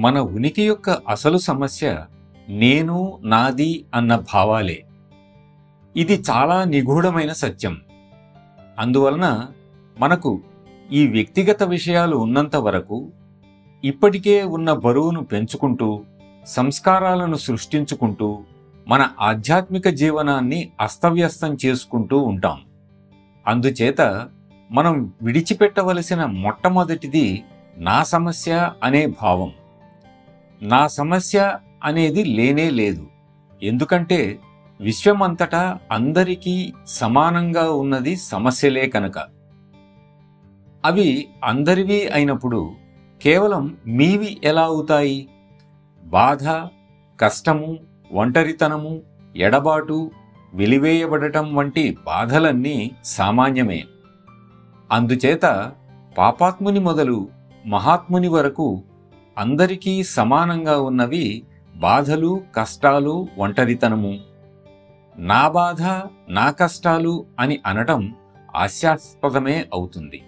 మన ఉనికి యొక్క అసలు సమస్య నేను, నాది అన్న భావాలే. ఇది చాలా నిగూఢమైన సత్యం. అందువలన మనకు ఈ వ్యక్తిగత విషయాలు ఉన్నంత వరకు ఇప్పటికే ఉన్న బరువును పెంచుకుంటూ, సంస్కారాలను సృష్టించుకుంటూ, మన ఆధ్యాత్మిక జీవనాన్ని అస్తవ్యస్తం చేసుకుంటూ ఉంటాం. అందుచేత మనం విడిచిపెట్టవలసిన మొట్టమొదటిది నా సమస్య అనే భావం. నా సమస్య అనేది లేనే లేదు. ఎందుకంటే విశ్వమంతటా అందరికీ సమానంగా ఉన్నది సమస్యలే కనుక. అవి అందరివి అయినప్పుడు కేవలం మీవి ఎలా అవుతాయి? బాధ, కష్టము, ఒంటరితనము, ఎడబాటు, వెలివేయబడటం వంటి బాధలన్నీ సామాన్యమే. అందుచేత పాపాత్ముని మొదలు మహాత్ముని వరకు అందరికీ సమానంగా ఉన్నవి బాధలు, కష్టాలు, ఒంటరితనము. నా బాధ, నా కష్టాలు అని అనటం హాస్యాస్పదమే అవుతుంది.